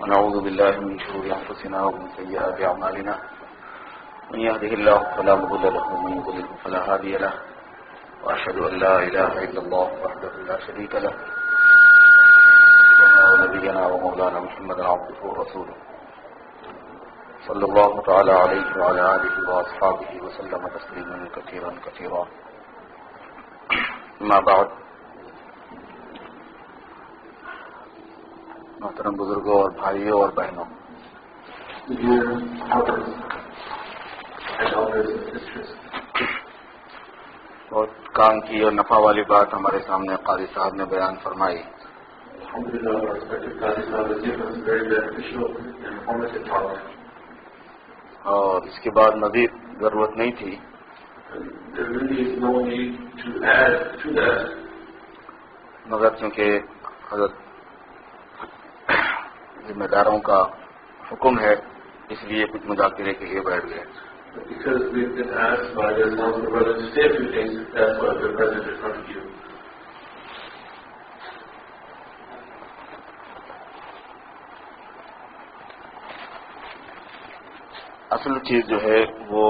ونعوذ بالله من شرور أنفسنا ومن سيئات أعمالنا من يهده الله فلا مضل له ومن يضلل فلا هادي له وأشهد أن لا إله إلا الله وحده لا شريك له ونبينا ومولانا محمد عبده ورسوله صلى الله تعالى عليه وعلى آله وأصحابه وسلم تسليما كثيرا كثيرا أما بعد मोहतरम बुजुर्गों और भाइयों और बहनों, बहुत काम की और नफा वाली बात हमारे सामने काजी साहब ने बयान फरमाई। और इसके बाद मजीद जरूरत नहीं थी, मगर चूंकि हजरत जिम्मेदारों का हुक्म है इसलिए कुछ मुदाखिले के लिए बैठ गए। असल चीज जो है वो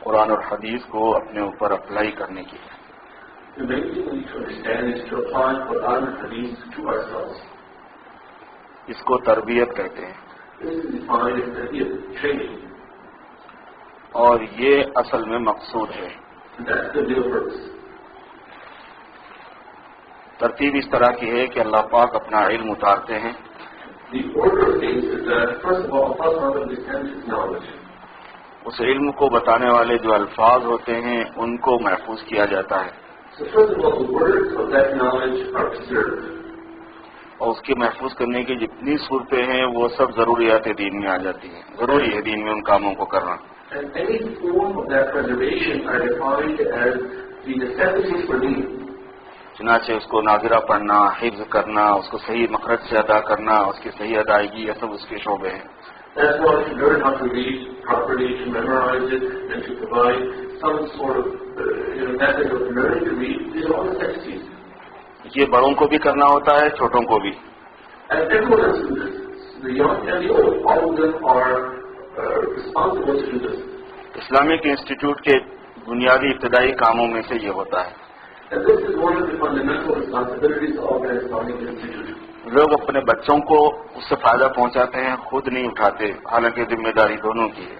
कुरान और हदीस को अपने ऊपर अप्लाई करने की है। इसको तरबियत कहते हैं और ये असल में मकसूद है। तरतीब इस तरह की है कि अल्लाह पाक अपना इल्म उतारते हैं, उस इल्म को बताने वाले जो अल्फाज होते हैं उनको महफूज किया जाता है और उसके महफूज करने की जितनी सूरतें हैं वो सब जरूरियात दीन में आ जाती हैं। जरूरी है दीन में उन कामों को करना। चुनाचे उसको नाज़िरा पढ़ना, हिफ्ज करना, उसको सही मखरज से अदा करना, उसकी सही अदायगी, ये सब उसके शोबे हैं। ये बड़ों को भी करना होता है, छोटों को भी। इस्लामिक इंस्टीट्यूट के बुनियादी इब्तदाई कामों में से ये होता है। लोग अपने बच्चों को उससे फायदा पहुंचाते हैं, खुद नहीं उठाते, हालांकि जिम्मेदारी दोनों की है।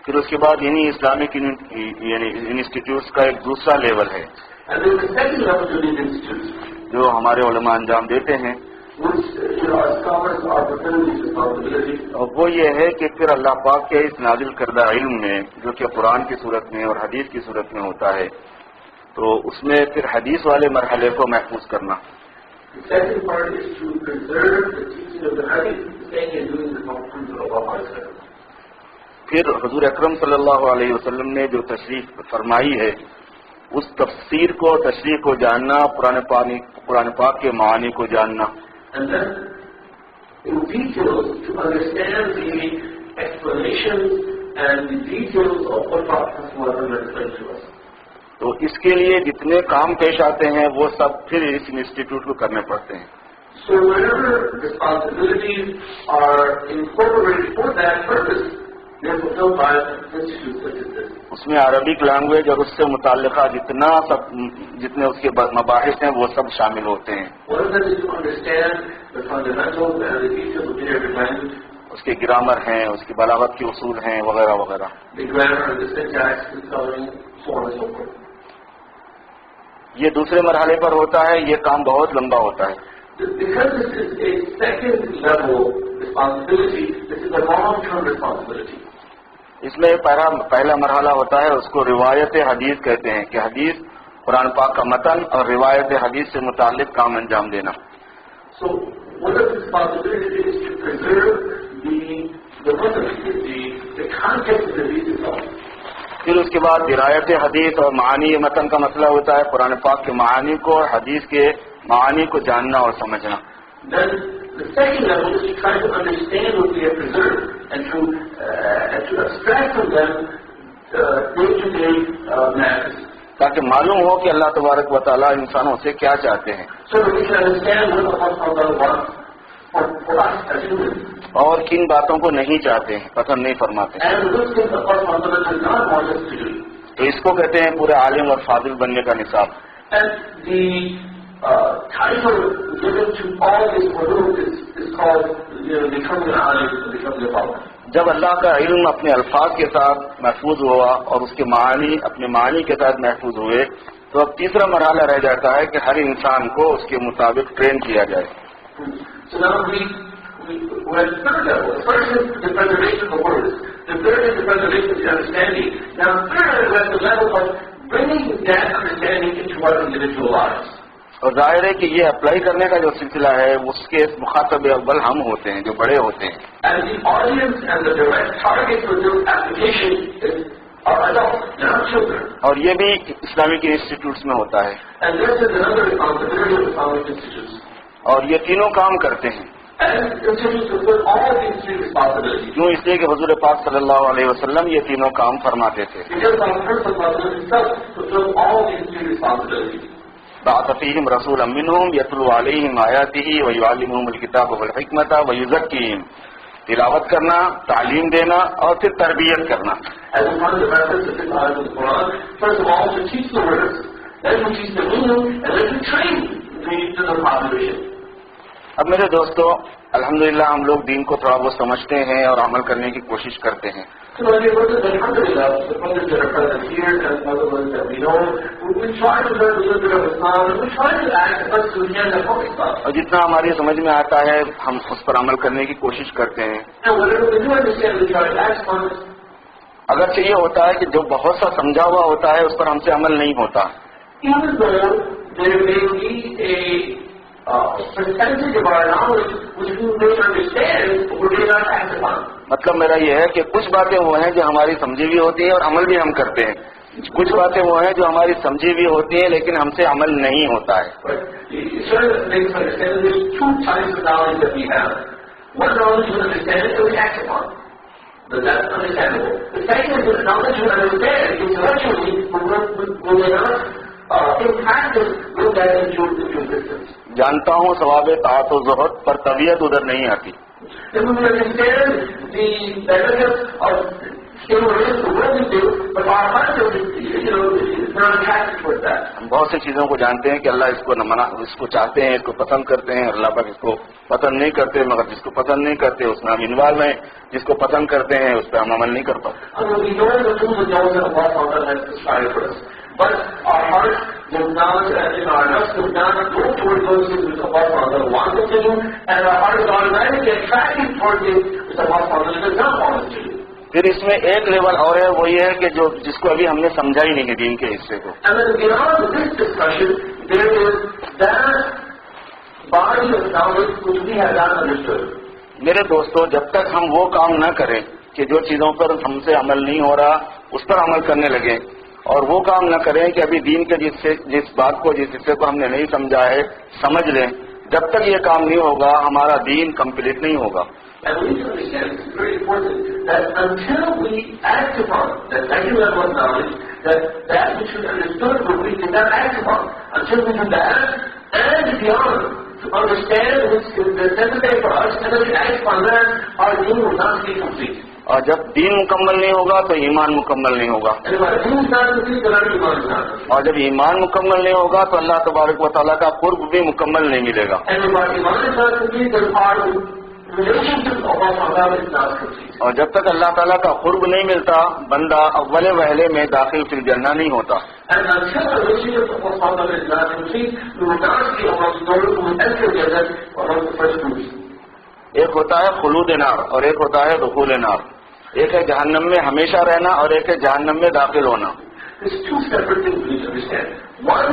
फिर उसके बाद इन्हीं इस्लामिक इंस्टीट्यूट्स का एक दूसरा लेवल है जो हमारे उलमा अंजाम देते हैं, और वो ये है कि फिर अल्लाह पाक के इस नाजिल करदा इल्म में, जो कि कुरान की सूरत में और हदीस की सूरत में होता है, तो उसमें फिर हदीस वाले मरहले को महफूज करना। फिर हुजूर अकरम सल्लल्लाहु अलैहि वसल्लम ने जो तशरीफ फरमाई है उस तफसीर को, तशरीह को जानना, कुरान पाक के मानी को जानना, तो इसके लिए जितने काम पेश आते हैं वो सब फिर इस इंस्टीट्यूट को करने पड़ते हैं। So whenever responsibilities are incorporated for that purpose, they are fulfilled by institutes such as this. उसमें अरबिक लैंग्वेज और उससे मुताल्लिका जितने उसके मबाहिस हैं वो सब शामिल होते हैं। One of them is to understand the fundamentals and the details of generic language. उसके ग्रामर हैं, उसकी बलागत के उसूल हैं, वगैरह वगैरह। The grammar, the syntax, the spelling, so on and so forth. ये दूसरे मरहले पर होता है, ये काम बहुत लंबा होता है। Because this is a second level responsibility, this is a long-term responsibility. इसमें पहला मरहला होता है, उसको रिवायत हदीस कहते हैं कि हदीस कुरान पाक का मतन और रिवायत हदीस से मुताल्लिक काम अंजाम देना। So one of the responsibilities is to preserve the context of the hadith itself. फिर उसके बाद दिरायत हदीस और मानी मतन का मसला होता है, कुरान पाक के मानी को और हदीस के मानी को जानना और समझना। Then the second level is to try to understand what we have preserved and to to abstract from them day-to-day matters. ताकि मालूम हो कि अल्लाह तबारक व तआला इंसानों से क्या चाहते हैं, So that we can understand what Allah subhanahu wa ta'ala wants for us as humans. और किन बातों को नहीं चाहते हैं, पसंद नहीं फरमाते हैं। And those things Allah subhanahu wa ta'ala does not want us to do. तो इसको कहते हैं पूरे आलिम और फादिल बनने का निसाब। And the title given to all these ulum is called, becoming an alim, becoming a father. जब अल्लाह का इल्म अपने अल्फाज के साथ महफूज हुआ और उसके मानी अपने मानी के साथ महफूज हुए, तो अब तीसरा मरहला रह जाता है कि हर इंसान को उसके मुताबिक ट्रेन किया जाए। So now we're at the third level. The first is the preservation of the words. The third is the preservation of the understanding. Now third is at the level of bringing that understanding into our individual lives. और जाहिर है कि ये apply करने का जो सिलसिला है उसके मुखातब अव्वल हम होते हैं, जो बड़े होते हैं। And the audience and the direct target for this application is our adults, not children. और ये भी इस्लामिक इंस्टीट्यूट्स में होता है। And this is another responsibility of Islamic institutes. और ये तीनों काम करते हैं। And institutes fulfill all these three responsibilities. क्यों? इसलिए कि हुजूर पाक सल्लल्लाहु अलैहि वसल्लम ये तीनों काम फरमाते थे। Because our Prophet himself fulfilled all these three responsibilities. बअस फ़ीहिम Rasulan मिनहुम यतलू अलैहिम आयातिही व युअल्लिमुहुमुल किताब वल हिकमत व युज़क्कीहिम। तिलावत करना, तालीम देना और फिर तरबियत करना। As one of the methods of the Quran, first of all to teach the words, then to teach the meaning, and then to train the population. अब मेरे दोस्तों, अल्हम्दुलिल्लाह हम लोग दीन को थोड़ा बहुत समझते हैं और अमल करने की कोशिश करते हैं। So my dear brothers, alhamdulillah, the brothers that are present here and other ones that we know, we try to learn a little bit of Islam and we try to act as best we can to help Islam. और जितना हमारी समझ में आता है हम उस पर अमल करने की कोशिश करते हैं। And whatever we do understand, we try to act on it. अगर ये होता है कि जो बहुत सा समझा हुआ होता है उस पर हमसे अमल नहीं होता। Even though there may be a percentage of our knowledge which we may understand, but we may not act upon. मतलब मेरा ये है कि कुछ बातें वो हैं जो हमारी समझी हुई होती हैं और अमल भी हम करते हैं, कुछ बातें वो हैं जो हमारी समझी हुई होती हैं लेकिन हमसे अमल नहीं होता है। Certain things understand, there's two types of knowledge that we have. One knowledge we understand and we act upon. That's understandable. The second is knowledge we understand intellectually, but we may not in practice bring that into existence. जानता हूँ सवाबे ताअत व ज़ुहद, पर तबीयत उधर नहीं आती। And we understand the benefits of stimulus the world we do, but our heart is not attached towards that. हम बहुत सी चीजों को जानते हैं कि अल्लाह इसको चाहते हैं, इसको पसंद करते हैं, अल्लाह पाक इसको पसंद नहीं करते, मगर जिसको पसंद नहीं करते उसमें हम इन्वॉल्व हैं, जिसको पसंद करते हैं उस पर हम अमल नहीं कर पाते। We know the tools and knowledge that Allah has prescribed for us, but our heart does not, and our nafs does not go towards those things which Allah wants us to do, and our heart is automatically attracted towards it which Allah does not want us to do. फिर इसमें एक level और है, वो ये है कि जो जिसको अभी हमने समझा ही नहीं है दीन के हिस्से को। And then beyond this discussion, there is that body of knowledge which we have not understood. मेरे दोस्तों, जब तक हम वो काम न करें कि जो चीजों पर हमसे अमल नहीं हो रहा उस पर अमल करने लगे, और वो काम न करें कि अभी दीन के जिस बात को, जिस हिस्से को हमने नहीं समझा है समझ लें, जब तक ये काम नहीं होगा हमारा दीन कंप्लीट नहीं होगा। And we need to understand, it's very important, that until we act upon that second level of knowledge, that which we understood, but we did not act upon, until we do that, and beyond, to understand which is necessary for us, and then we act upon that, our deen will not be complete. और जब दीन मुकम्मल नहीं होगा तो ईमान मुकम्मल नहीं होगा, And if our deen is not complete, then our iman is not complete. और जब ईमान मुकम्मल नहीं होगा तो अल्लाह तबारक व तआला का कुर्ब भी मुकम्मल नहीं मिलेगा। And if our iman is not complete, then our relationship of Allah is not complete. और जब तक अल्लाह ताला का कुर्ब नहीं मिलता बंदा अव्वले वहले में दाखिल फिल जन्नह नहीं होता। And until the relationship of Allah is not complete, we will not be amongst those who will enter Jannah among the first groups. एक होता है खुलूद नार और एक होता है दुखूल नार। एक है जहन्नम में हमेशा रहना और एक है जहन्नम में दाखिल होना। There's two separate things we need to understand. One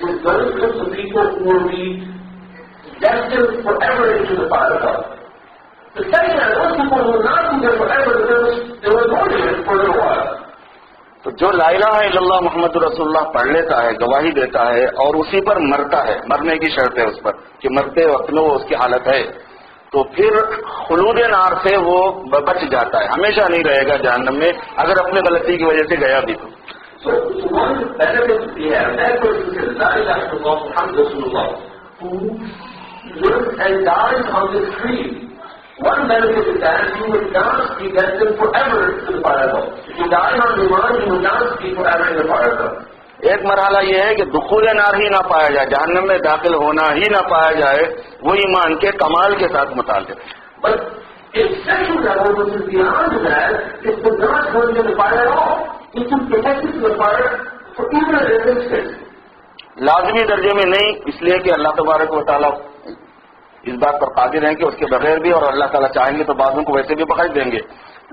is those groups of people who will be destined forever into the fire of God. The second are those people who will not be there forever, they will go there for a little while. तो जो ला इलाहा इल्लल्लाह मुहम्मद रसूलुल्लाह पढ़ लेता है, गवाही देता है और उसी पर मरता है, मरने की शर्त है उस पर कि मरते वक्त में वो उसकी हालत है, तो फिर खुलूद नार से वो बच जाता है, हमेशा नहीं रहेगा जहन्नम में, अगर अपने गलती की वजह से गया भी तो। So one benefit we have, that person says, La ilaha illallah, Muhammad Rasulullah, who lives and dies on this creed. One benefit is that you would not be destined forever to the fire. If you die on the Iman, you would not be forever in the fire. एक मरहला ये है कि दुखूल नार ही ना पाया जाए, जहन्नम में दाखिल होना ही ना पाया जाए, वो ईमान के कमाल के साथ मुताल्लिक़। But if second level, which is beyond that, is to not go into the fire at all. It is protected to the fire for even an instant. लाजमी दर्जे में नहीं, इसलिए कि अल्लाह तबारक व तआला इस बात पर कादिर हैं कि उसके बगैर भी, और अल्लाह ताला चाहेंगे तो बाज़ों को वैसे भी बख्श देंगे।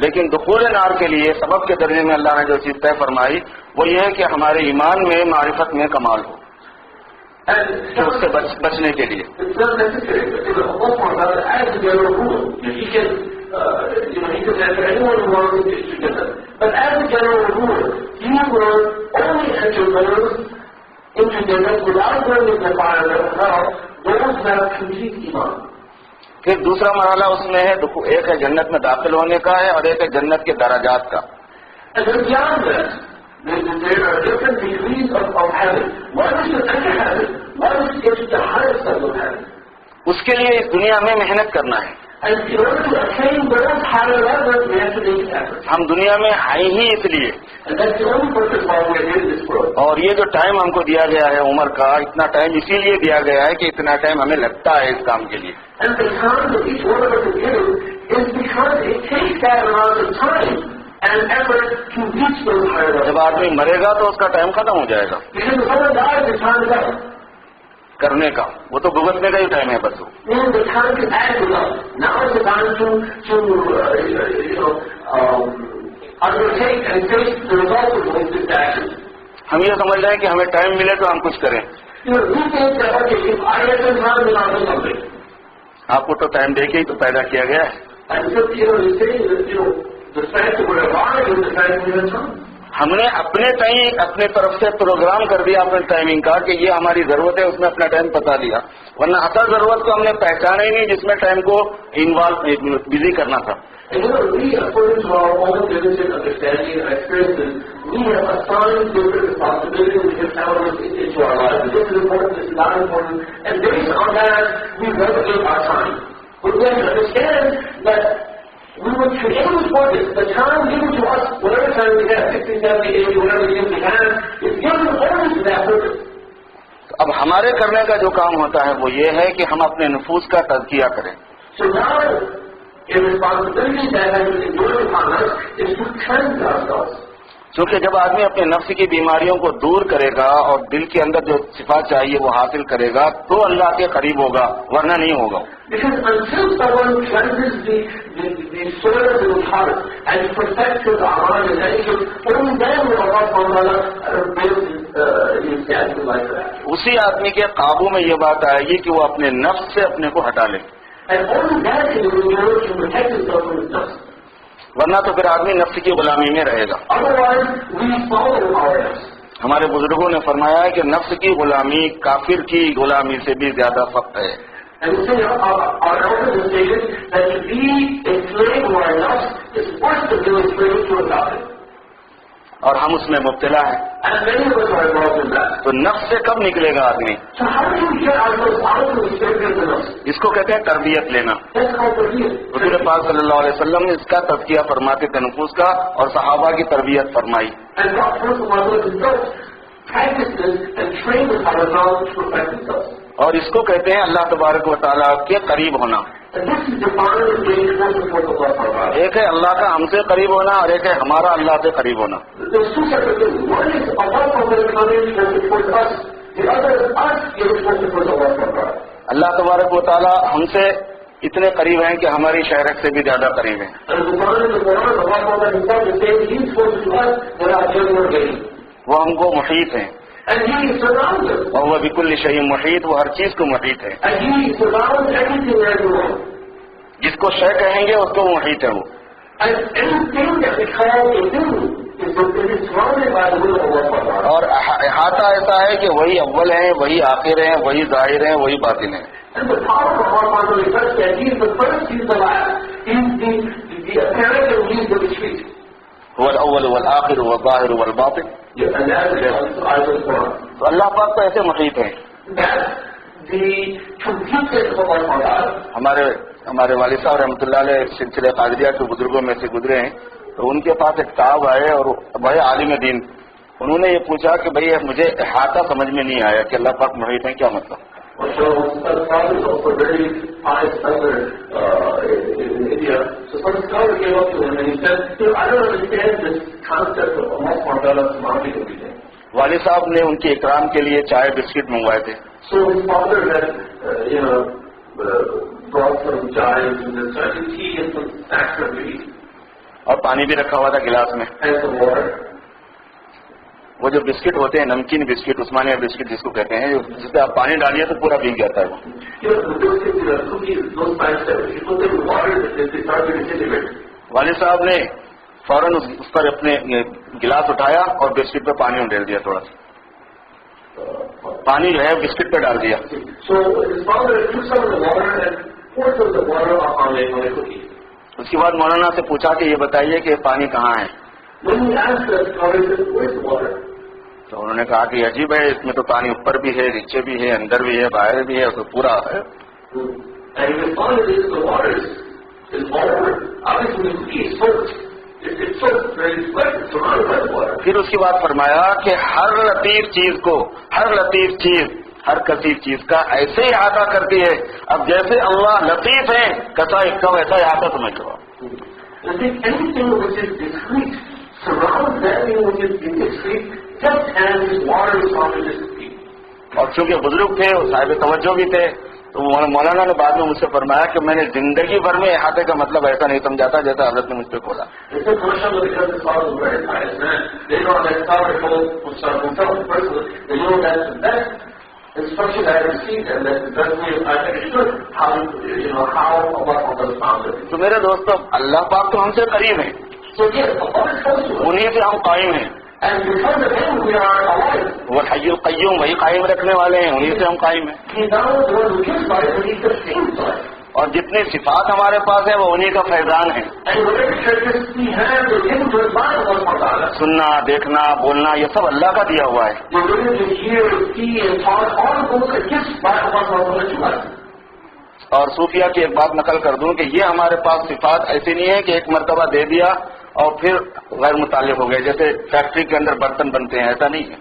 लेकिन दुखूल नार के लिए सबब के दर्जे में अल्लाह ने जो चीज तय फरमाई वो ये है कि हमारे ईमान में, मारिफत में कमाल हो, तो उससे बचने के लिए। It's not necessary, but as a general rule, he can answer anyone who wants to get that. But as a general rule, he will only enter those into Jannah without going into the fire of hell, those who have complete iman. फिर दूसरा मरहला उसमें है, एक है जन्नत में दाखिल होने का है और एक है जन्नत के दराजात का। And then beyond that, there are different degrees of heaven. One is to enter heaven, one is to get to the highest level of heaven. उसके लिए इस दुनिया में मेहनत करना है। And in order to attain those higher levels, we have to make effort. हम दुनिया में आए ही इसलिए, And that's the only purpose why we are in this world. और ये जो टाइम हमको दिया गया है उम्र का, इतना टाइम इसीलिए दिया गया है कि इतना टाइम हमें लगता है इस काम के लिए। And the time that each one of us is given is because it takes that amount of time and effort to reach those higher levels. जब आदमी मरेगा तो उसका टाइम खत्म हो जाएगा Because when one dies, the time is up. करने का, वो तो भुगतने का ही टाइम है बस वो। Then the time is added up. Now is the time to undertake and face the results of this action. हम ये समझ रहे हैं कि हमें टाइम मिले तो हम कुछ करें। We think that okay, if I get some time, then I'll do something. आपको तो टाइम दे के ही तो पैदा किया गया है। And so, you say that, the fact that we're alive is the fact that we're time. हमने अपने टाइम अपने तरफ से प्रोग्राम कर दिया अपने टाइमिंग का कि ये हमारी जरूरत है, उसमें अपना टाइम बता दिया, वरना असल जरूरत को हमने पहचाना ही नहीं जिसमें टाइम को इन्वॉल्व बिजी करना था। And we, according to our own limited understanding and experiences, we have assigned different responsibilities we have found into our lives. This is important, this is not important, and based on that, we regulate our time. But we have to understand that we were created for this. The time given to us, whatever time we have, 60, 70, 80, whatever years we have, is given only to that purpose. अब हमारे करने का जो काम होता है वो ये है कि हम अपने नफूस का तज़किया करें। So now, a responsibility that has been endured upon us is to cleanse ourselves. क्योंकि जब आदमी अपने नफ्स की बीमारियों को दूर करेगा और दिल के अंदर जो सिफात चाहिए वो हासिल करेगा तो अल्लाह के करीब होगा, वरना नहीं होगा। Because until someone cleanses the soil of his heart and perfects his aman and etiquette, only then will Allah build his natural life back. उसी आदमी के काबू में ये बात आएगी कि वो अपने नफ्स से अपने को हटा ले, And only that individual can protect himself from his nafs. वरना तो फिर आदमी नफ्स की गुलामी में रहेगा। Otherwise, we follow our nafs. हमारे बुजुर्गों ने फरमाया है कि नफ्स की गुलामी काफिर की गुलामी से भी ज्यादा सख्त है। And we say our elders have stated that to be a slave to our nafs is worse than being a slave to a God. और हम उसमें मुब्तला हैं। And many of us are involved in that. तो नफ्स से कब निकलेगा आदमी? So how do we get ourselves out of the state of the nafs? इसको कहते हैं तरबियत लेना। That's called tarbiyat. रसूल पाक सल्लल्लाहु अलैहि वसल्लम ने इसका तज़किया फरमाते थे नफूस का, और सहाबा की तरबियत फरमाई। And God first of all himself practices and trains ourselves to perfect themselves. और इसको कहते हैं अल्लाह तबारक व तआला के करीब होना। And this is defined as being close before the Lord our God. एक है अल्लाह का हमसे करीब होना और एक है हमारा अल्लाह से करीब होना। There's two separate things. One is Allah coming towards us. The other is us getting closer towards Allah our God. अल्लाह तबारक व तआला हमसे इतने करीब हैं कि हमारी शहरत से भी ज्यादा करीब हैं। And the Quran in the Quran, Allah himself is saying He's closer to us than our children are getting. वो हमको मुहीत हैं And He surrounds us. और वह बिकुल शैइन मुहीत, वो हर चीज को मुहीत है। And He surrounds everything and everyone. जिसको शय कहेंगे उसको मुहीत है वो। And anything that we call a thing is surrounded by the will of Allah our God. और अहाता ऐसा है कि वही अव्वल है, वही आखिर है, वही जाहिर है, वही बातिन है। And the power of Allah Ta'ala is such that He is the first, He is the last, He is the apparent and He is the discreet. हुवल अव्वल वल आखिर वल ज़ाहिर वल बातिन। And that is the ayat of the Quran. तो अल्लाह पाक तो ऐसे मुहीत हैं। That's the completeness of Allah Ta'ala. हमारे वालिद साहब रहमतुल्लाह अलैह सिलसिले कादरिया के बुजुर्गों में से गुजरे हैं, तो उनके पास एक साहब आए और बड़े आलिम दीन, उन्होंने ये पूछा कि भाई मुझे इहाता समझ में नहीं आया कि अल्लाह पाक मुहीत है, क्या मतलब? So, Sadi is also very high scholar in India. So some scholar came up to him and he said, I don't understand this concept of Allah Ta'ala surrounding everything. वालिद साहब ने उनके इकराम के लिए चाय बिस्किट मंगवाए थे। So his father had, brought some chives and some tea and some snacks for me. और पानी भी रखा हुआ था गिलास में। And some water. वो जो बिस्किट होते हैं, नमकीन बिस्किट, उस्मानिया बिस्किट जिसको कहते हैं, जिसपे आप पानी डालिए तो पूरा भीग जाता है वो। वालिद साहब ने फौरन उस पर अपने गिलास उठाया और बिस्किट पे पानी उंडेल दिया, थोड़ा सा पानी जो है बिस्किट पे डाल दिया। उसके बाद मौलाना से पूछा कि ये बताइए कि पानी कहाँ है? तो उन्होंने कहा कि अजीब है, इसमें तो पानी ऊपर भी है, नीचे भी है, अंदर भी है, बाहर भी है, तो पूरा है। फिर उसके बाद फरमाया कि हर लतीफ चीज हर कसीर चीज का ऐसे ही अहाता करती है। अब जैसे अल्लाह लतीफ है, कसा इसका वैसा अहाता समझ लो। और चूंकि बुजुर्ग थे, साहिब तवज्जो भी थे, तो मौलाना ने बाद में मुझसे फरमाया कि मैंने जिंदगी भर में अहाते का मतलब ऐसा नहीं समझा था जैसा हजरत ने मुझ पर खोला। तो मेरे दोस्तों, अल्लाह पाक तो हमसे करीब है, उन्हीं से हम कायम हैं। वो हय्युल क़य्यूम, वही कायम रखने वाले हैं, उन्हीं से हम कायम हैं। और जितनी सिफात हमारे पास है वो उन्हीं का फैजान है। सुनना, देखना, बोलना, ये सब अल्लाह का दिया हुआ है। और सूफिया की एक बात नकल कर दूं कि ये हमारे पास सिफात ऐसी नहीं है कि एक मर्तबा दे दिया और फिर गैर मुताल्लिक हो गए, जैसे फैक्ट्री के अंदर बर्तन बनते हैं, ऐसा नहीं है।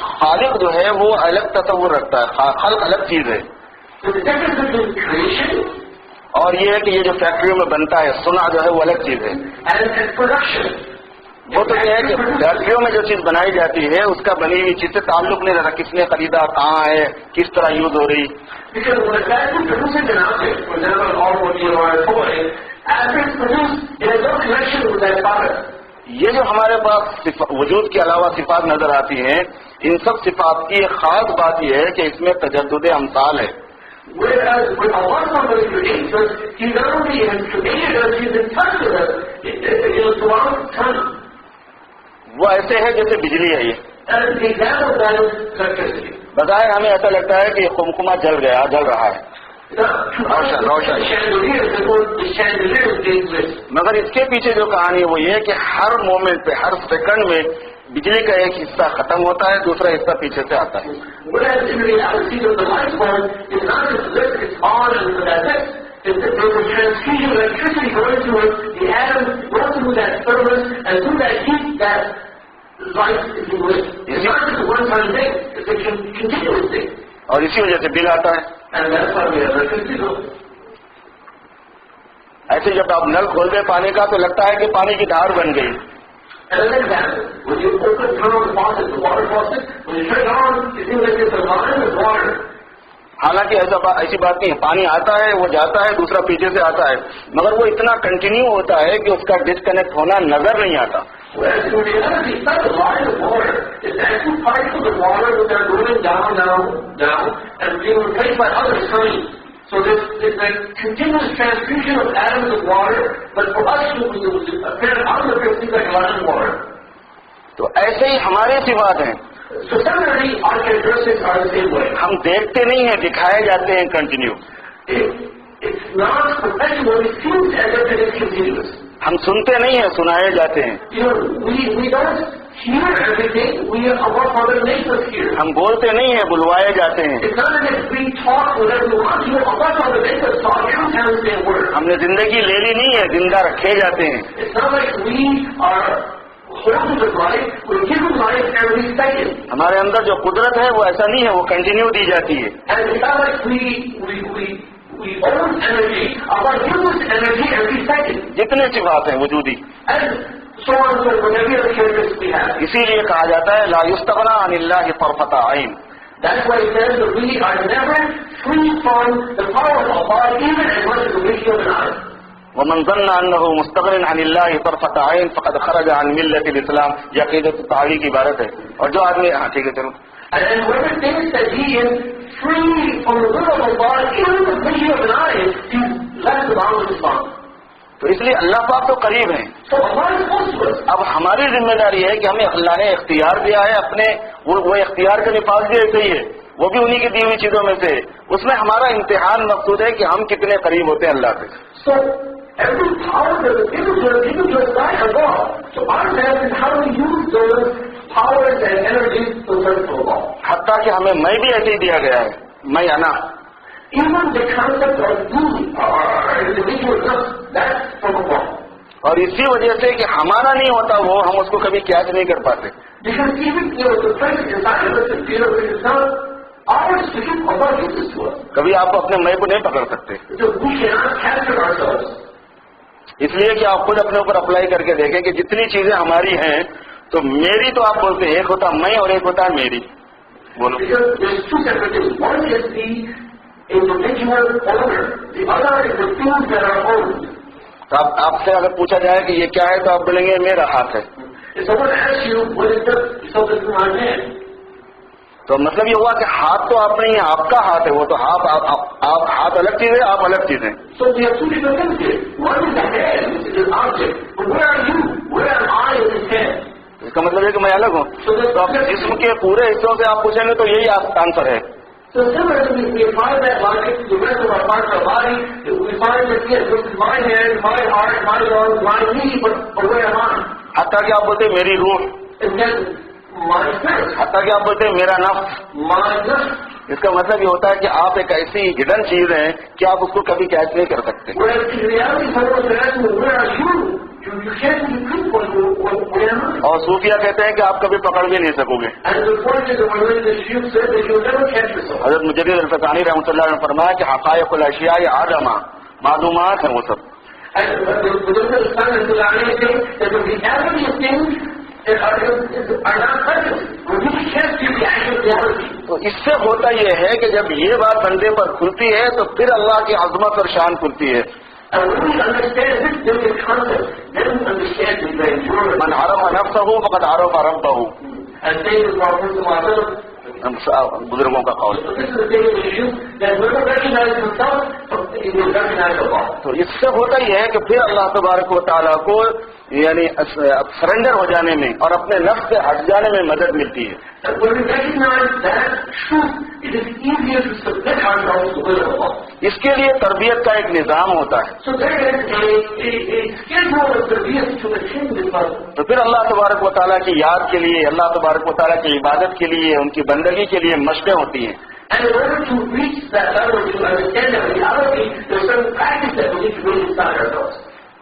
खालिक जो है वो अलग तस्वुर रखता है, खल्क अलग चीज है। और ये है कि ये जो फैक्ट्रियों में बनता है, सुना जो है वो अलग चीज है। वो तो ये है कि फैक्ट्रियों में जो चीज बनाई जाती है उसका बनी हुई चीज से ताल्लुक नहीं रहता, किसने खरीदा, कहाँ है, किस तरह यूज हो रही। ये जो हमारे पास वजूद के अलावा सिफात नजर आती हैं, इन सब सिफात की एक खास बात यह है कि इसमें तजद्दुद अमसाल है। वो ऐसे है जैसे बिजली है। ये बताए हमें ऐसा लगता है कि कुमकुमा जल रहा है, रोशन। मगर इसके पीछे जो कहानी है वो ये है कि हर मोमेंट पे, हर सेकंड में बिजली का एक हिस्सा खत्म होता है, दूसरा हिस्सा पीछे से आता है। और इसी वजह से बिल आता है। ऐसे जब आप नल खोल दे पानी का तो लगता है कि पानी की धार बन गई। हालांकि ऐसी बात नहीं है, पानी आता है, वो जाता है, दूसरा पीछे से आता है, मगर वो इतना कंटिन्यू होता है कि उसका डिस्कनेक्ट होना नजर नहीं आता। So there's a continuous transfusion of atoms of water, but for us it was apparent out of it seems like a lot of water. तो ऐसे ही हमारे सिफात हैं, So similarly, our characteristics are the same way. हम देखते नहीं हैं, दिखाए जाते हैं continue. It's not perpetual, it seems as if it is continuous. हम सुनते नहीं हैं, सुनाए जाते हैं। You know, we don't hear everything, we are what Father makes us hear. हम बोलते नहीं हैं, बुलवाए जाते हैं। It's not as if we talk whatever we want, you know, what Father makes us talk every time we say a word. हमने जिंदगी ले ली नहीं है, जिंदा रखे जाते हैं। It's not like we are holding the life, we're given life every second. हमारे अंदर जो कुदरत है वो ऐसा नहीं है, वो कंटिन्यू दी जाती है। And it's not like we own energy, our use energy every second. जितने सिफात हैं वजूदी, And so on and so forth, every other characteristic we have. इसीलिए कहा जाता है ला युस्तगना अनिल्लाहि तरफता ऐन। That's why it says that we are never free from the power of Allah, even as much as the winking of an eye. वमन ज़न्न अन्नहु मुस्तग़निन अनिल्लाहि तरफता ऐन फ़क़द ख़रज अन मिल्लतिल इस्लाम, ये अक़ीदत तावी की इबारत है। और जो आदमी, हाँ ठीक है चलो, And whoever thinks that he is free from the will of Allah, even the winking of an eye, he's left the bounds of Islam. तो इसलिए अल्लाह पाक तो करीब हैं। So Allah is close to us. अब हमारी जिम्मेदारी है कि हमें अल्लाह ने इख्तियार दिया है, अपने वो इख्तियार के निफाज भी ऐसे ही है, वो भी उन्हीं की दी हुई चीजों में से। उसमें हमारा इम्तिहान मकसूद है कि हम कितने करीब होते हैं अल्लाह से। So every power that is given to us by Allah. So our task is how to use those powers and energies to serve Allah. हत्ता कि हमें मैं भी ऐसे ही दिया गया है, मैं अना। Even the concept of you or individual self, that's from Allah. और इसी वजह से कि हमारा नहीं होता वो, हम उसको कभी कैच नहीं कर पाते। Because even the person inside of us, the fear of it is not ours to give, Allah gives it to us. कभी आप अपने मैं को नहीं पकड़ सकते, So we cannot capture ourselves. इसलिए कि आप खुद अपने ऊपर अप्लाई करके देखें कि जितनी चीजें हमारी हैं, तो मेरी तो आप बोलते हैं, एक होता मैं और एक होता है मेरी। बोलो। Because there's two separate things. One is the individual owner. The other is the things that are owned. तो आपसे अगर पूछा जाए कि ये क्या है, तो आप बोलेंगे मेरा हाथ है। If someone asks you what is this, you say this is my hand. तो मतलब ये हुआ कि हाथ तो आप नहीं है, आपका हाथ है वो, तो आप हाथ अलग चीज है, आप अलग चीज है। So we have two different things here. One is the hand, which is an object. But where are you? Where am I in this hand? इसका मतलब है कि मैं अलग हूँ। तो आप जिस्म के पूरे हिस्सों से आप पूछेंगे तो यही आंसर है। So similarly, we apply that logic to the rest of our parts of our body. We find that yes, this is my hand, my heart, my lungs, my knee, but where am I? हत्ता कि आप बोलते हैं मेरी रूह, And then my spirit, हत्ता कि आप बोलते हैं मेरा नफ्स। my nafs. इसका मतलब ये होता है कि आप एक ऐसी हिडन चीज है कि आप उसको कभी कैच नहीं कर सकते। Whereas in reality, someone is asking, where are you? You can't be pinpoint where am I? और सूफिया कहते हैं कि आप कभी पकड़ भी नहीं सकोगे। And the point is that when the shield said that you'll never catch yourself. हज़रत मुजद्दिद अल-फ़सानी रहमतुल्लाह अलैह ने फरमाया कि हक़ाइक़ुल अशिया आदमा, मालूमात है वो सब। And the sun is saying that the reality of things are not present. When you can't see the actual reality. तो इससे होता यह है कि जब ये बात बंदे पर खुलती है तो फिर अल्लाह की अज़मत और शान खुलती है। And when we understand this basic concept, then we understand the grandeur. मन अरफ़ नफ़्सहु फ़क़द अरफ़ रब्बहु, And saying the Prophet बुजुर्गों का Kaul. so this is the basic issue that whoever recognizes himself, he will recognize Allah. तो इससे होता यह है कि फिर अल्लाह तबारक व तआला को यानी सरेंडर हो जाने में और अपने नफ्स से हट जाने में मदद मिलती है। And when we recognize that truth, it is easier to submit ourselves to the will of Allah. इसके लिए तरबियत का एक निज़ाम होता है। So there is a schedule of tarbiyat to attain this level. तो फिर अल्लाह तबारक व तआला की याद के लिए, अल्लाह तबारक व तआला की इबादत के लिए, उनकी बंदगी के लिए मशक़ें होती हैं। And in order to reach that level, to understand that reality, there's certain practice that we need to really inside ourselves.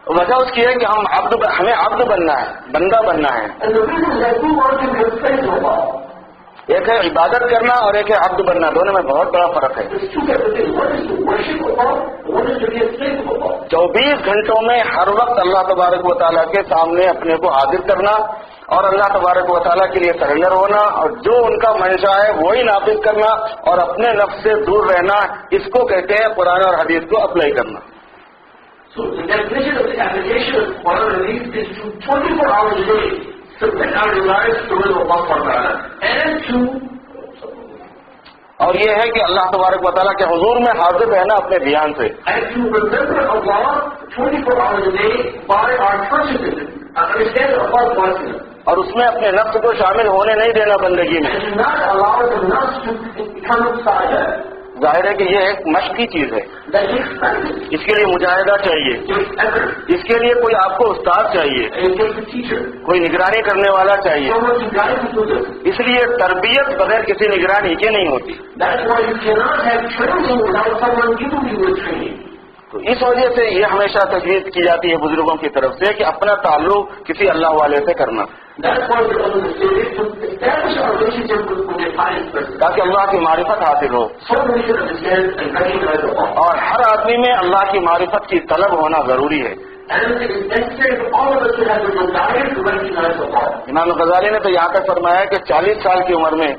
वजह उसकी है कि हमें अब्द बनना है, बंदा बनना है। And the reason that we want to be faithful to Allah. एक है इबादत करना और एक है अब्द बनना, दोनों में बहुत बड़ा फर्क है। There's two different things. One is to worship Allah, and one is to be a slave of Allah. 24 घंटों में हर वक्त अल्लाह तबारक व तआला के सामने अपने को हाजिर करना और अल्लाह तबारक व तआला के लिए सरेंडर होना और जो उनका मंशा है वही नाफिज करना और अपने नफ्स से दूर रहना, इसको कहते हैं कुरान और हदीस को अप्लाई करना। So the definition of the application of Quran and Hadith is to 24 hours a day submit our desires to the will of Allah and to और ये है कि अल्लाह तबारक व तआला के हुजूर में हाजिर रहना अपने ध्यान से, And to remember Allah 24 hours a day by our consciousness. Understand Allah's watching us. और उसमें अपने नफ्स को शामिल होने नहीं देना बंदगी में। And do not allow the nafs to become inside us. जाहिर है कि ये एक मश्क की चीज है, That takes practice. इसके लिए मुजाहिदा चाहिए, It takes effort. इसके लिए कोई आपको उस्ताद चाहिए, And it takes a teacher. कोई निगरानी करने वाला चाहिए। Someone to guide you through this. इसलिए तरबियत बगैर किसी निगरानी के नहीं होती। That's why you cannot have training without someone giving you a training. तो इस वजह से ये हमेशा तजवीज़ की जाती है बुजुर्गों की तरफ से कि अपना ताल्लुक किसी अल्लाह वाले से करना, That's why the Muslims say to establish our relationship with the highest person. ताकि अल्लाह की मारिफत हासिल हो। So we can understand and recognize Allah. और हर आदमी में अल्लाह की मारिफत की तलब होना जरूरी है। And it is necessary for all of us to have the desire to recognize Allah. इमाम गजाली ने तो यहाँ तक फरमाया कि 40 साल की उम्र में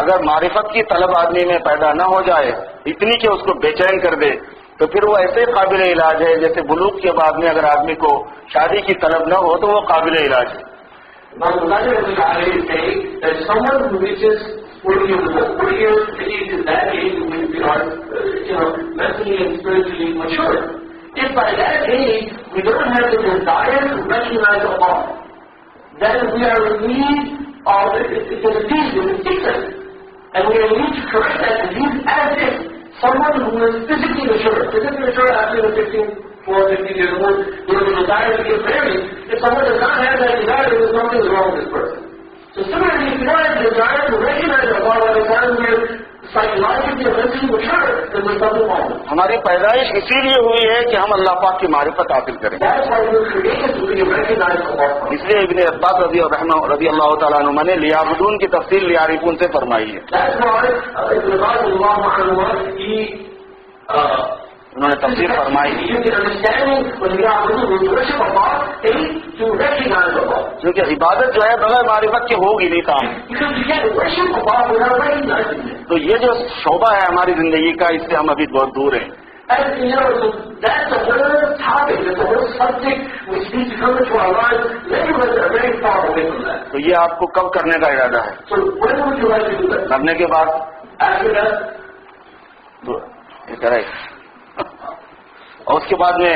अगर मारिफत की तलब आदमी में पैदा न हो जाए, इतनी कि उसको बेचैन कर दे, तो फिर वो ऐसे काबिल इलाज है जैसे बुलूग के बाद में अगर आदमी को शादी की तलब न हो तो वो काबिल इलाज है। Now, the Muslims is saying that someone who reaches 40 years of age is that age when we are, mentally and spiritually mature. If by that age we don't have the desire to recognize Allah, then we are in need of it's a disease, it's a sickness, and we are in need to correct that disease as if someone who is physically mature after the 15 years old, who has a desire to get married, if someone does not have that desire, there's something wrong with this person. So similarly, if you don't have the desire to recognize Allah by the time we're psychologically or mentally mature, then there's something wrong. हमारी पैदाइश इसीलिए हुई है कि हम अल्लाह पाक की मारिफत हासिल करें। That's why we were created to really recognize Allah. इसलिए इब्ने अब्बास रज़ी अल्लाह तआला अन्हुमा ने लियाबुदून की तफसील लियारिफून से फरमाई है। That's why Ibn Abbas, उन्होंने तफसीर फरमाई you can understand when we are worship Allah, to recognize Allah. क्योंकि इबादत जो है बगैर मारिफत के होगी नहीं काम। Because you can't worship Allah without recognizing Him. तो ये जो शोभा है हमारी जिंदगी का, इससे हम अभी बहुत दूर हैं। And so that's a whole topic, that's a whole subject which needs to come into our lives. Many of us are very far away from that. तो ये आपको कब करने का इरादा है? So when would you like to do that? मरने के बाद? After that? तो करेक्ट। और उसके बाद में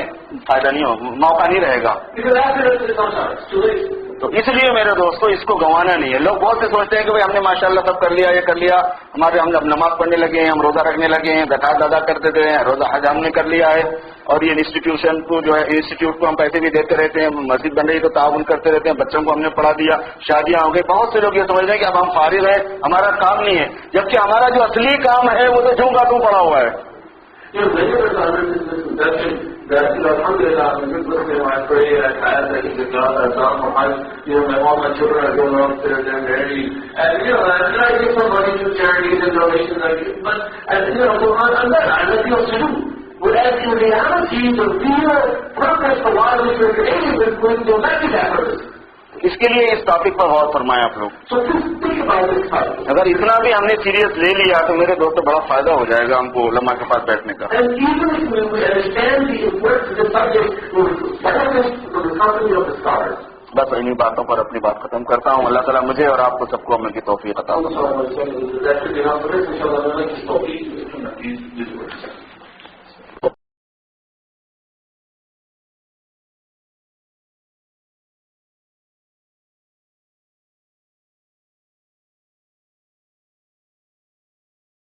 फायदा नहीं हो, मौका नहीं रहेगा। Because after that it's not time. It's too late. तो इसलिए मेरे दोस्तों इसको गंवाना नहीं है। लोग बहुत से सोचते हैं कि भाई हमने माशाल्लाह सब कर लिया, ये कर लिया, हम नमाज पढ़ने लगे हैं, हम रोजा रखने लगे हैं, ज़कात अदा करते थे, रोजा हज हमने कर लिया है, और ये इंस्टीट्यूट को हम पैसे भी देते रहते हैं, मस्जिद बन रही तो ताउन करते रहते हैं, बच्चों को हमने पढ़ा दिया, शादियां हो गई। बहुत से लोग ये समझ रहे हैं कि अब हम फारिग हैं, हमारा काम नहीं है, जबकि हमारा जो असली काम है वो तो जूं का तू पड़ा हुआ है। Many of us are in this misconception that, alhamdulillah, I'm a good Muslim, I pray, I fast, I give zakat, I done my hajj, all my children are going upstairs, they're married, and, and I give some money to charities and donations, I'm not able to do. Whereas in reality, the real purpose for why we were created was going to make that purpose. इसके लिए इस topic पर गौर फरमाया आप लोग। So just think about this topic. अगर इतना भी हमने सीरियस ले लिया तो मेरे दोस्तों बड़ा फायदा हो जाएगा हमको उलमा के पास बैठने का। And even if we understand the importance of the subject, we'll benefit from the company of the scholars. बस इन्हीं बातों पर अपनी बात खत्म करता हूँ। अल्लाह ताला मुझे और आपको सबको अमल की तौफीक अता फरमाए। That should be enough for this. Inshallah, we'll make this talk easy.